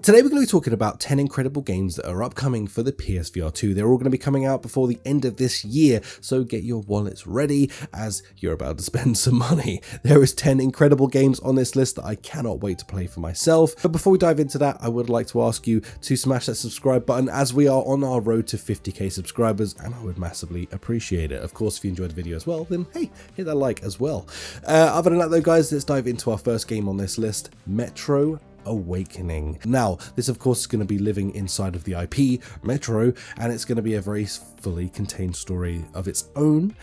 Today we're going to be talking about 10 incredible games that are upcoming for the PSVR 2. They're all going to be coming out before the end of this year, so get your wallets ready as you're about to spend some money. There is 10 incredible games on this list that I cannot wait to play for myself. But before we dive into that, I would like to ask you to smash that subscribe button as we are on our road to 50k subscribers, and I would massively appreciate it. Of course, if you enjoyed the video as well, then hey, hit that like as well. Other than that though guys, let's dive into our first game on this list, Metro Awakening. Now, this of course is going to be living inside of the IP Metro, and it's going to be a very fully contained story of its own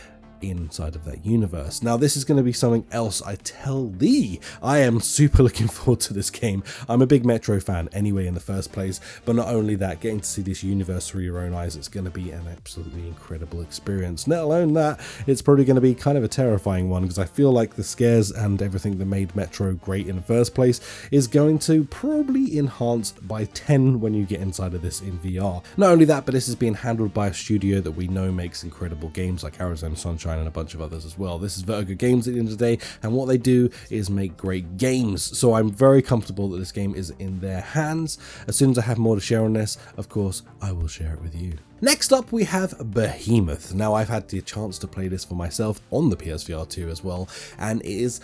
inside of that universe. Now, this is going to be something else, I tell thee. I am super looking forward to this game. I'm a big Metro fan anyway in the first place, but not only that, getting to see this universe through your own eyes, it's going to be an absolutely incredible experience. Not alone that, it's probably going to be kind of a terrifying one, because I feel like the scares and everything that made Metro great in the first place is going to probably enhance by 10 when you get inside of this in VR. Not only that, but this is being handled by a studio that we know makes incredible games like Arizona Sunshine and a bunch of others as well. This is VRSO Games at the end of the day, and what they do is make great games. So I'm very comfortable that this game is in their hands. As soon as I have more to share on this, of course, I will share it with you. Next up, we have Behemoth. Now, I've had the chance to play this for myself on the PSVR 2 as well, and it is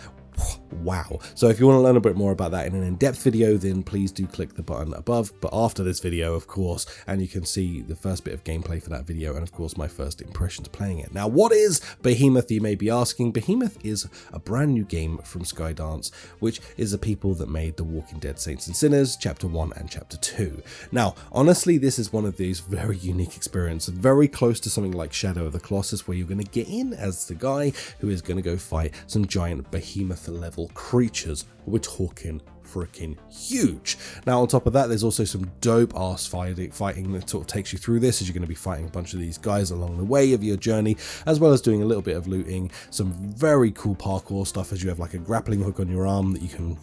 wow. So if you want to learn a bit more about that in an in-depth video, then please do click the button above, but after this video of course, and you can see the first bit of gameplay for that video, and of course my first impressions playing it. Now, what is Behemoth, you may be asking? Behemoth is a brand new game from Skydance, which is the people that made The Walking Dead Saints and Sinners Chapter 1 and Chapter 2. Now, honestly, this is one of these very unique experiences, very close to something like Shadow of the Colossus, where you're going to get in as the guy who is going to go fight some giant behemoth level creatures. We're talking freaking huge. Now, on top of that, there's also some dope ass fighting that sort of takes you through this, as you're going to be fighting a bunch of these guys along the way of your journey, as well as doing a little bit of looting, some very cool parkour stuff, as you have like a grappling hook on your arm that you can,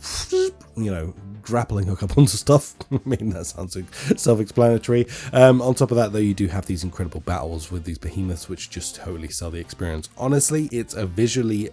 you know, grappling hook up onto stuff. I mean, that sounds self-explanatory. On top of that though, you do have these incredible battles with these behemoths, which just totally sell the experience. Honestly, it's a visually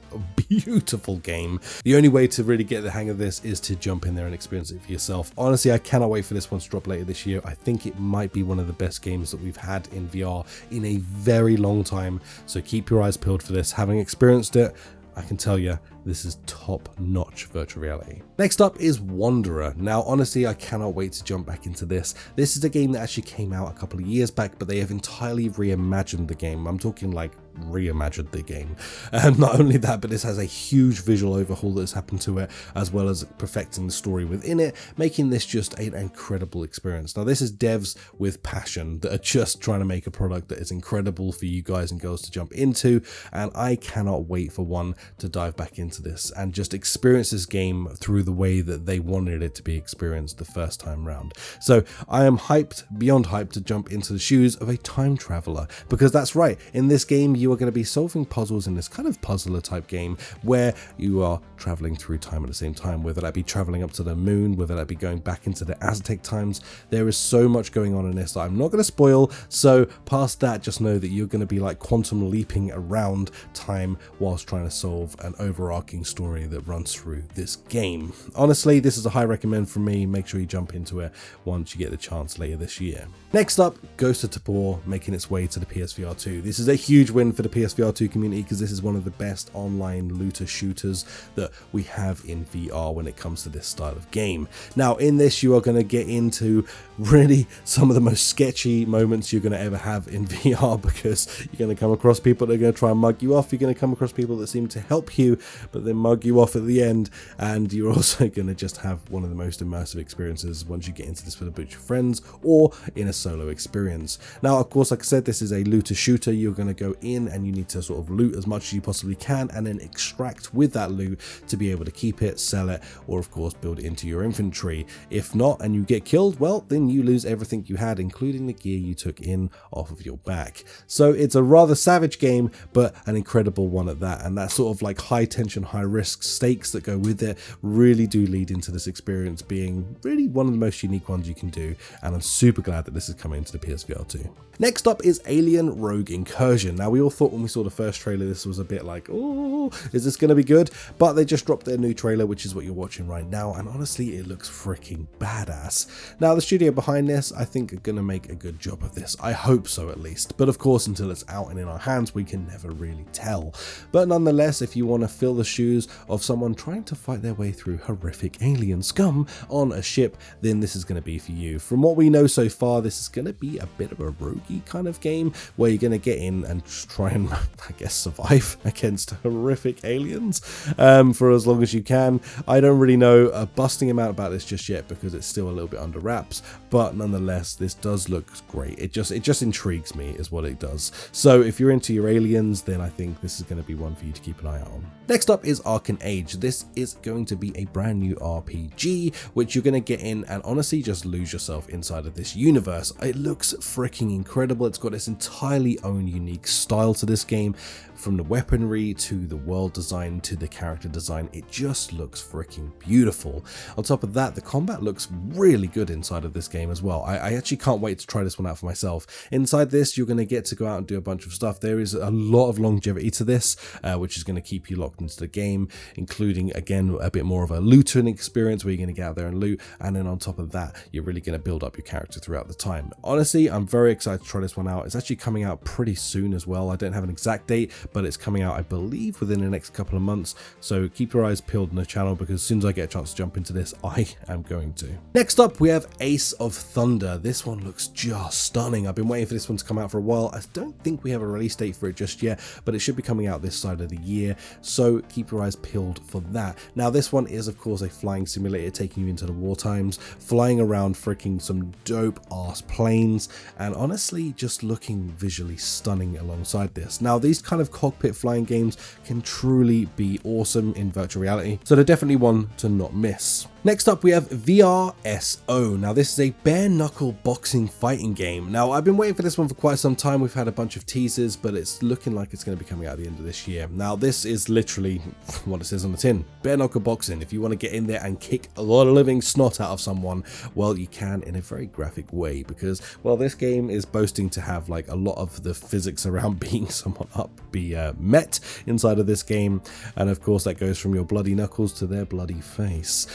beautiful game. The only way to really get the hang of this is to jump in there and experience it for yourself. Honestly, I cannot wait for this one to drop later this year. I think it might be one of the best games that we've had in VR in a very long time, so keep your eyes peeled for this. Having experienced it, I can tell you, this is top-notch virtual reality. Next up is Wanderer. Now, honestly, I cannot wait to jump back into this. This is a game that actually came out a couple of years back, but they have entirely reimagined the game. I'm talking like reimagined the game. Not only that, but this has a huge visual overhaul that has happened to it, as well as perfecting the story within it, making this just an incredible experience. Now, this is devs with passion that are just trying to make a product that is incredible for you guys and girls to jump into, and I cannot wait for one to dive back into this and just experience this game through the way that they wanted it to be experienced the first time round. So I am hyped, beyond hyped, to jump into the shoes of a time traveler, because that's right, in this game you are going to be solving puzzles in this kind of puzzler type game where you are traveling through time at the same time, whether that be traveling up to the moon, whether that be going back into the Aztec times. There is so much going on in this that I'm not going to spoil, so past that, just know that you're going to be like quantum leaping around time whilst trying to solve an overarching story that runs through this game. Honestly, this is a high recommend from me. Make sure you jump into it once you get the chance later this year. Next up, Ghost of Tabor, making its way to the PSVR 2. This is a huge win for the PSVR 2 community, because this is one of the best online looter shooters that we have in VR when it comes to this style of game. Now, in this, you are going to get into really some of the most sketchy moments you're going to ever have in VR, because you're going to come across people that are going to try and mug you off. You're going to come across people that seem to help you, but then mug you off at the end, and you're also going to just have one of the most immersive experiences once you get into this with a bunch of friends or in a solo experience. Now, of course, like I said, this is a looter shooter. You're going to go in and you need to sort of loot as much as you possibly can, and then extract with that loot to be able to keep it, sell it, or of course build it into your inventory. If not, and you get killed, well, then you lose everything you had, including the gear you took in off of your back. So it's a rather savage game, but an incredible one at that, and that sort of like high tension, high risk stakes that go with it really do lead into this experience being really one of the most unique ones you can do, and I'm super glad that this is coming to the PSVR 2. Next up is Alien Rogue Incursion. Now, we all thought when we saw the first trailer this was a bit like, oh, is this going to be good? But they just dropped their new trailer, which is what you're watching right now, and honestly it looks freaking badass. Now the studio behind this I think are going to make a good job of this. I hope so at least, but of course until it's out and in our hands we can never really tell. But nonetheless, if you want to fill the shoes of someone trying to fight their way through horrific alien scum on a ship, then this is going to be for you. From what we know so far, this is going to be a bit of a roguey kind of game where you're going to get in and try and, I guess, survive against horrific aliens for as long as you can. I don't really know a busting amount about this just yet because it's still a little bit under wraps, but nonetheless this does look great. It just intrigues me is what it does. So if you're into your aliens, then I think this is going to be one for you to keep an eye out on. Next up is Aran Age. This is going to be a brand new RPG which you're going to get in and honestly just lose yourself inside of this universe. It looks freaking incredible. It's got its entirely own unique style to this game. From the weaponry to the world design to the character design, it just looks freaking beautiful. On top of that, the combat looks really good inside of this game as well. I actually can't wait to try this one out for myself. Inside this, you're going to get to go out and do a bunch of stuff. There is a lot of longevity to this, which is going to keep you locked into the game, including, again, a bit more of a looting experience where you're going to get out there and loot. And then on top of that, you're really going to build up your character throughout the time. Honestly, I'm very excited to try this one out. It's actually coming out pretty soon as well. I don't have an exact date, but it's coming out, I believe, within the next couple of months. So keep your eyes peeled on the channel because as soon as I get a chance to jump into this, I am going to. Next up, we have Ace of Thunder. This one looks just stunning. I've been waiting for this one to come out for a while. I don't think we have a release date for it just yet, but it should be coming out this side of the year. So keep your eyes peeled for that. Now, this one is, of course, a flying simulator taking you into the war times, flying around freaking some dope ass planes, and honestly, just looking visually stunning alongside this. Now, these kind of cockpit flying games can truly be awesome in virtual reality, so they're definitely one to not miss. Next up, we have VRSO. Now, this is a bare knuckle boxing fighting game. Now, I've been waiting for this one for quite some time. We've had a bunch of teasers, but it's looking like it's going to be coming out at the end of this year. Now, this is literally what it says on the tin. Bare knuckle boxing. If you want to get in there and kick a lot of living snot out of someone, well, you can in a very graphic way because, well, this game is boasting to have like a lot of the physics around beating someone up be met inside of this game. And of course, that goes from your bloody knuckles to their bloody face.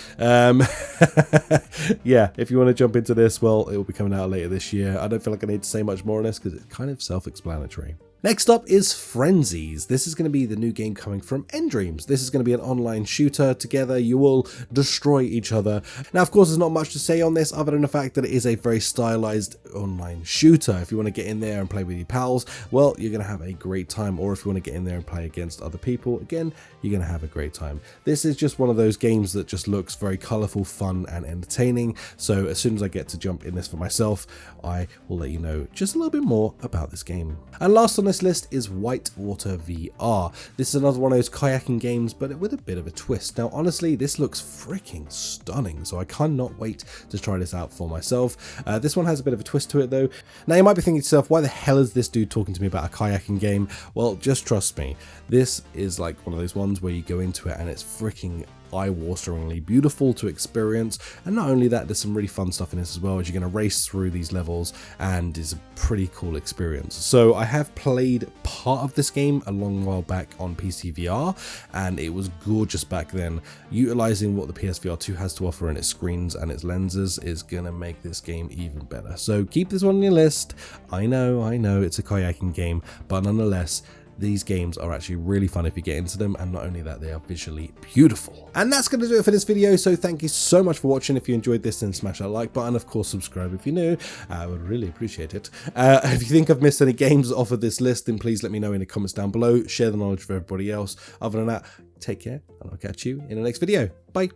Yeah, if you want to jump into this, well, it will be coming out later this year. I don't feel like I need to say much more on this because it's kind of self-explanatory. Next up is Frenzies. This is going to be the new game coming from Endreams. This is going to be an online shooter. Together you will destroy each other. Now, of course, there's not much to say on this other than the fact that it is a very stylized online shooter. If you want to get in there and play with your pals, well, you're going to have a great time. Or if you want to get in there and play against other people, again, you're going to have a great time. This is just one of those games that just looks very colorful, fun, and entertaining. So as soon as I get to jump in this for myself, I will let you know just a little bit more about this game. And last on this list is Whitewater VR. This is another one of those kayaking games, but with a bit of a twist. Now, honestly, this looks freaking stunning, so I cannot wait to try this out for myself. This one has a bit of a twist to it, though. Now, you might be thinking to yourself, why the hell is this dude talking to me about a kayaking game? Well, just trust me. This is like one of those ones where you go into it and it's freaking eye-wateringly beautiful to experience. And not only that, there's some really fun stuff in this as well, as you're going to race through these levels, and it's a pretty cool experience. So I have played part of this game a long while back on PSVR, and it was gorgeous back then. Utilizing what the PSVR 2 has to offer in its screens and its lenses is going to make this game even better. So keep this one on your list. I know it's a kayaking game, but nonetheless, these games are actually really fun if you get into them, and not only that, they are visually beautiful. And that's going to do it for this video, so thank you so much for watching. If you enjoyed this, then smash that like button. Of course, subscribe if you're new. I would really appreciate it. If you think I've missed any games off of this list, then please let me know in the comments down below. Share the knowledge with everybody else. Other than that, take care, and I'll catch you in the next video. Bye.